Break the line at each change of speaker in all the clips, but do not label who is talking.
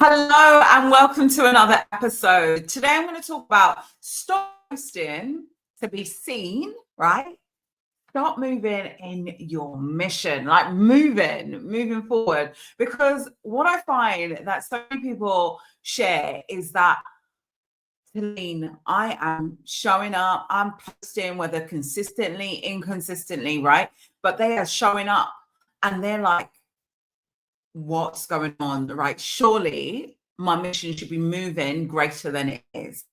Hello and welcome to another episode. Today I'm going to talk about stop posting to be seen, right? Start moving in your mission, like moving forward. Because what I find that so many people share is that, Celine, I am showing up, I'm posting, whether consistently, inconsistently, right? But they are showing up and they're like, what's going on, right? Surely my mission should be moving greater than it is.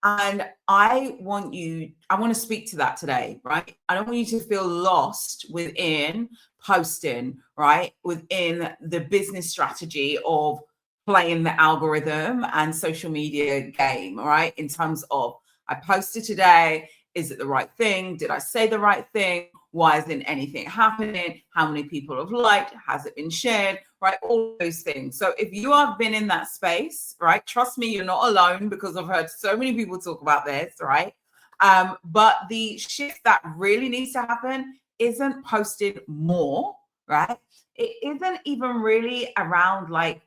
And I want to speak to that today, right? I don't want you to feel lost within posting, right? Within the business strategy of playing the algorithm and social media game, right? In terms of, I posted today, is it the right thing? Did I say the right thing? Why isn't anything happening? How many people have liked? Has it been shared? Right? All those things. So if you have been in that space, right, trust me, you're not alone, because I've heard so many people talk about this, right? But the shift that really needs to happen isn't posted more, right? It isn't even really around like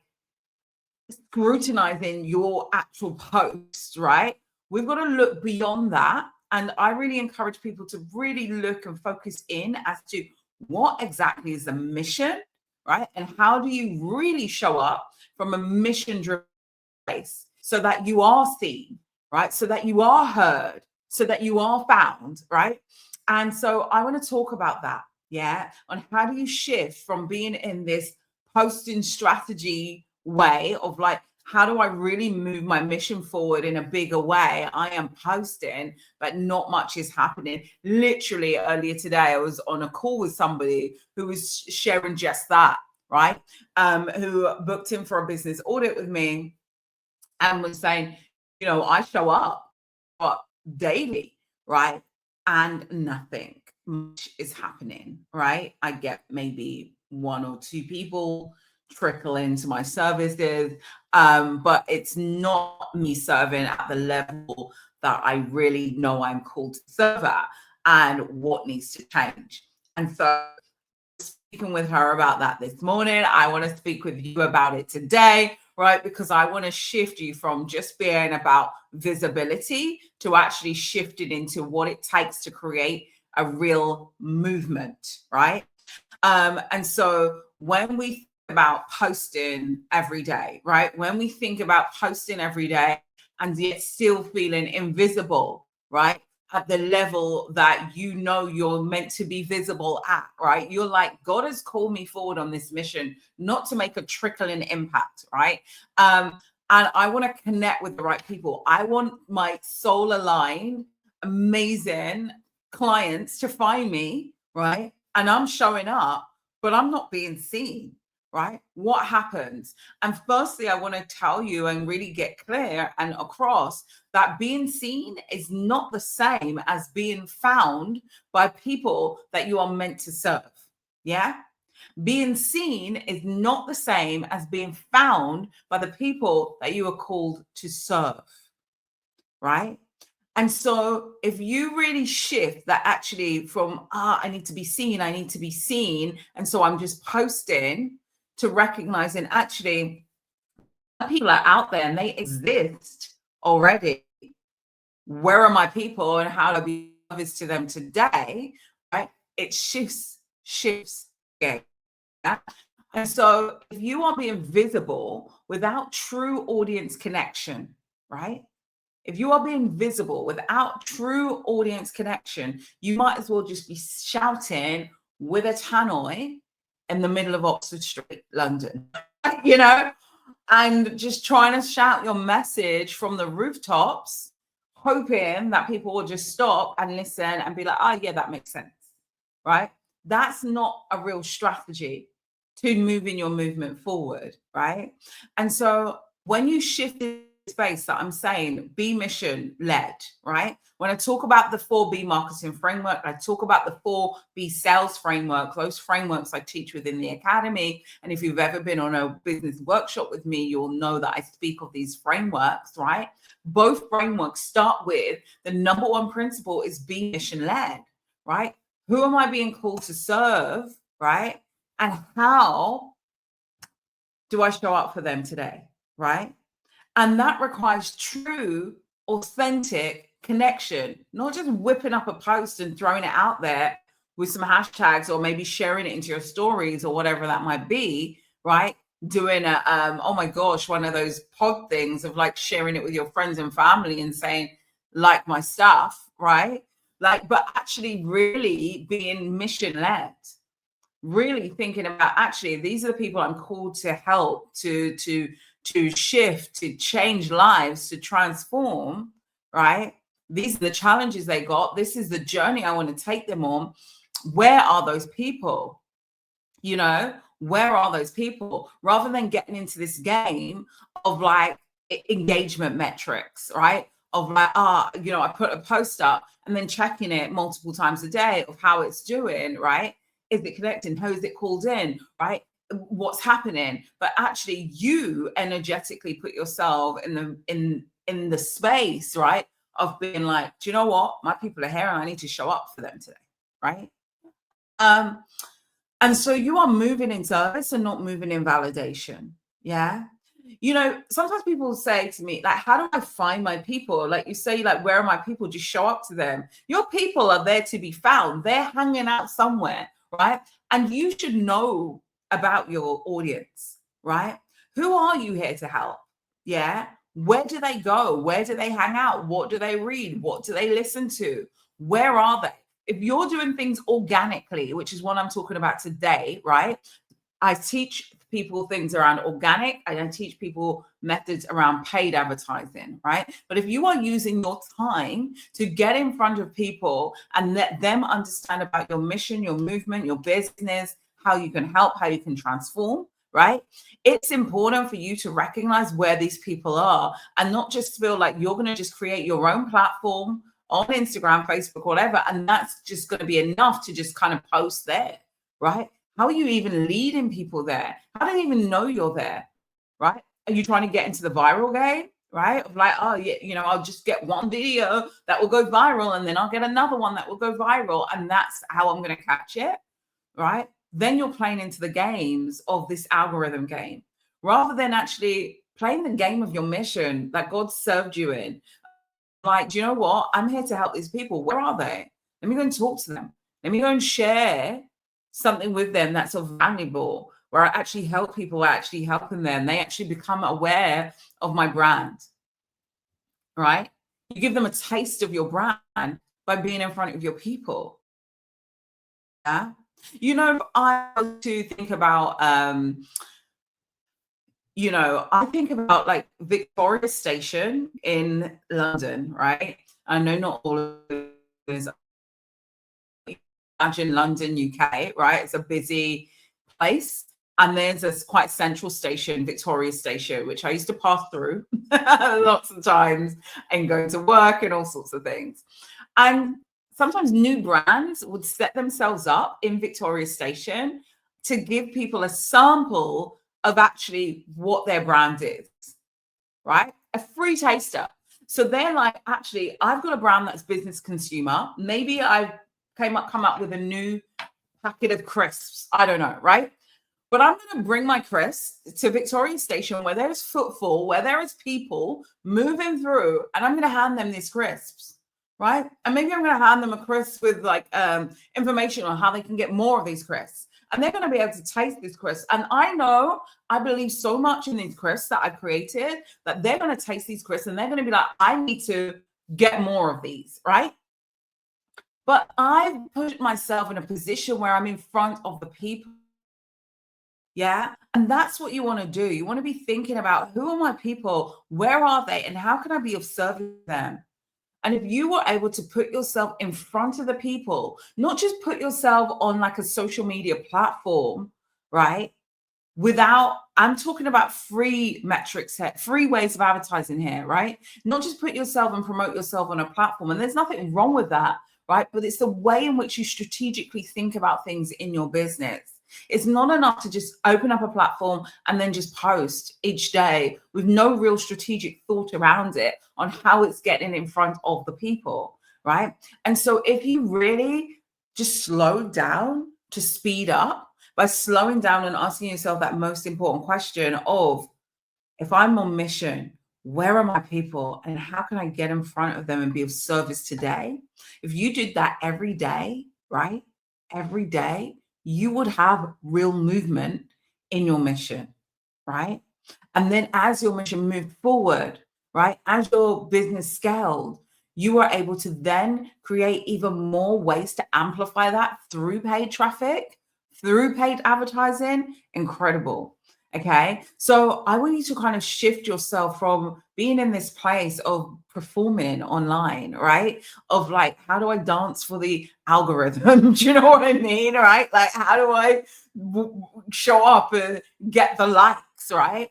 scrutinizing your actual post, right? We've got to look beyond that. And I really encourage people to really look and focus in as to what exactly is the mission, right? And how do you really show up from a mission driven place so that you are seen, right? So that you are heard, so that you are found, right? And so I want to talk about that, yeah, on how do you shift from being in this posting strategy way of like, how do I really move my mission forward in a bigger way? I am posting, but not much is happening. Literally earlier today, I was on a call with somebody who was sharing just that, right? Who booked in for a business audit with me and was saying, I show up daily, right? And nothing much is happening, right? I get maybe one or two people trickle into my services, but it's not me serving at the level that I really know I'm called to serve at and what needs to change. And so speaking with her about that this morning. I want to speak with you about it today, right? Because I want to shift you from just being about visibility to actually shifting into what it takes to create a real movement, right? And so when we think about posting every day, right? When we think about posting every day and yet still feeling invisible, right? At the level that you're meant to be visible at, right? You're like, God has called me forward on this mission, not to make a trickling impact, right? And I want to connect with the right people. I want my soul aligned, amazing clients to find me, right? And I'm showing up, but I'm not being seen, right? What happens? And firstly, I want to tell you and really get clear and across that being seen is not the same as being found by people that you are meant to serve. Yeah. Being seen is not the same as being found by the people that you are called to serve. Right. And so if you really shift that actually from, I need to be seen, I need to be seen. And so I'm just posting to recognizing actually people are out there and they exist already. Where are my people and how do I be of service to them today? Right? It shifts game. Yeah? And so if you are being visible without true audience connection, right? If you are being visible without true audience connection, you might as well just be shouting with a tannoy in the middle of Oxford Street, London, and just trying to shout your message from the rooftops, hoping that people will just stop and listen and be like, oh, yeah, that makes sense, right? That's not a real strategy to moving your movement forward, right? And so when you shift space that I'm saying, be mission led, right? When I talk about the 4B marketing framework, I talk about the 4B sales framework, those frameworks I teach within the academy. And if you've ever been on a business workshop with me, you'll know that I speak of these frameworks, right? Both frameworks start with the number one principle is be mission led, right? Who am I being called to serve, right? And how do I show up for them today? right? And that requires true, authentic connection, not just whipping up a post and throwing it out there with some hashtags or maybe sharing it into your stories or whatever that might be, right? Doing a, oh my gosh, one of those pod things of like sharing it with your friends and family and saying, like my stuff, right? Like, but actually really being mission led, really thinking about actually these are the people I'm called to help, to shift, to change lives, to transform, right? These are the challenges they got. This is the journey I want to take them on. Where are those people? You know, where are those people? Rather than getting into this game of like engagement metrics, right? Of like, you know, I put a post up and then checking it multiple times a day of how it's doing, right? Is it connecting? Who is it called in, right? What's happening? But actually, you energetically put yourself in the space, right? Of being like, do you know what? My people are here and I need to show up for them today, right? And so you are moving in service and not moving in validation. Yeah. You know, sometimes people say to me, like, how do I find my people? Like you say, like, where are my people? Just show up to them. Your people are there to be found. They're hanging out somewhere, right? And you should know about your audience, right? Who are you here to help? Yeah. Where do they go? Where do they hang out? What do they read? What do they listen to? Where are they? If you're doing things organically, which is what I'm talking about today, right? I teach people things around organic. I don't teach people methods around paid advertising, right? But if you are using your time to get in front of people and let them understand about your mission, your movement, your business, how you can help, how you can transform, right? It's important for you to recognize where these people are and not just feel like you're going to just create your own platform on Instagram, Facebook, whatever, and that's just going to be enough to just kind of post there, right? How are you even leading people there? How do they even know you're there, right? Are you trying to get into the viral game, right? Of like, oh, yeah, you know, I'll just get one video that will go viral and then I'll get another one that will go viral and that's how I'm going to catch it, right? Then you're playing into the games of this algorithm game rather than actually playing the game of your mission that God served you in. Like, do you know what? I'm here to help these people. Where are they? Let me go and talk to them. Let me go and share something with them that's of valuable, where I actually help people, actually helping them. They actually become aware of my brand, right? You give them a taste of your brand by being in front of your people. Yeah. You know, I like to think about you know, I think about like Victoria Station in London, right? I know not all of it is imagine London, UK, right? It's a busy place. And there's this quite central station, Victoria Station, which I used to pass through lots of times and going to work and all sorts of things. And sometimes new brands would set themselves up in Victoria Station to give people a sample of actually what their brand is, right? A free taster. So they're like, actually, I've got a brand that's business consumer. Maybe I've come up with a new packet of crisps. I don't know, right? But I'm going to bring my crisps to Victoria Station where there's footfall, where there is people moving through, and I'm going to hand them these crisps, right? And maybe I'm going to hand them a crisp with like information on how they can get more of these crisps. And they're going to be able to taste these crisps. And I believe so much in these crisps that I created that they're going to taste these crisps and they're going to be like, I need to get more of these, right? But I've put myself in a position where I'm in front of the people. Yeah. And that's what you want to do. You want to be thinking about who are my people? Where are they? And how can I be of service to them? And if you were able to put yourself in front of the people, not just put yourself on like a social media platform, right? I'm talking about free metrics here, free ways of advertising here, right? Not just put yourself and promote yourself on a platform. And there's nothing wrong with that, right? But it's the way in which you strategically think about things in your business. It's not enough to just open up a platform and then just post each day with no real strategic thought around it on how it's getting in front of the people, right? And so if you really just slow down to speed up by slowing down and asking yourself that most important question of If I'm on mission, where are my people and how can I get in front of them and be of service today? If you did that every day, right? Every day, you would have real movement in your mission, right? And then as your mission moved forward, right? As your business scaled, you were able to then create even more ways to amplify that through paid traffic, through paid advertising. Incredible. Okay. So I want you to kind of shift yourself from being in this place of performing online, right? Of like, how do I dance for the algorithm? Do you know what I mean? Right? Like, how do I show up and get the likes, right?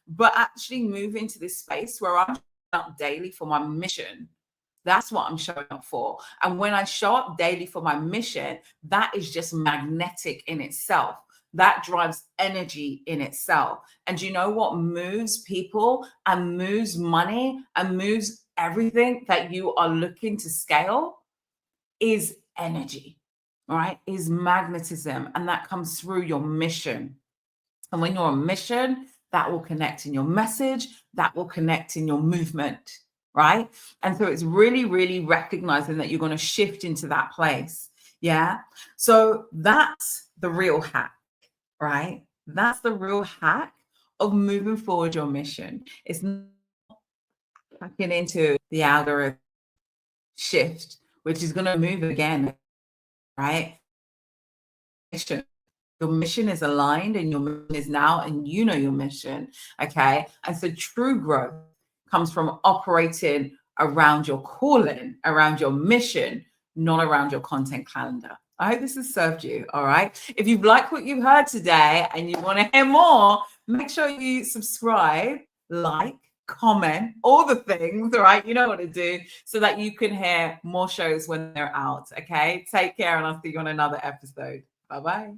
But actually move into this space where I'm showing up daily for my mission. That's what I'm showing up for. And when I show up daily for my mission, that is just magnetic in itself. That drives energy in itself. And you know what moves people and moves money and moves everything that you are looking to scale is energy, right? Is magnetism. And that comes through your mission. And when you're on mission, that will connect in your message, that will connect in your movement, right? And so it's really, really recognizing that you're going to shift into that place. Yeah. So that's the real hack, right? That's the real hack of moving forward your mission. It's not hacking into the algorithm shift, which is going to move again, right? Your mission is aligned and your mission is now, and you know your mission. Okay. And so true growth comes from operating around your calling, around your mission, not around your content calendar. I hope this has served you. All right. If you've liked what you've heard today and you want to hear more, make sure you subscribe, like, comment, all the things. All right. You know what to do so that you can hear more shows when they're out. Okay. Take care and I'll see you on another episode. Bye-bye.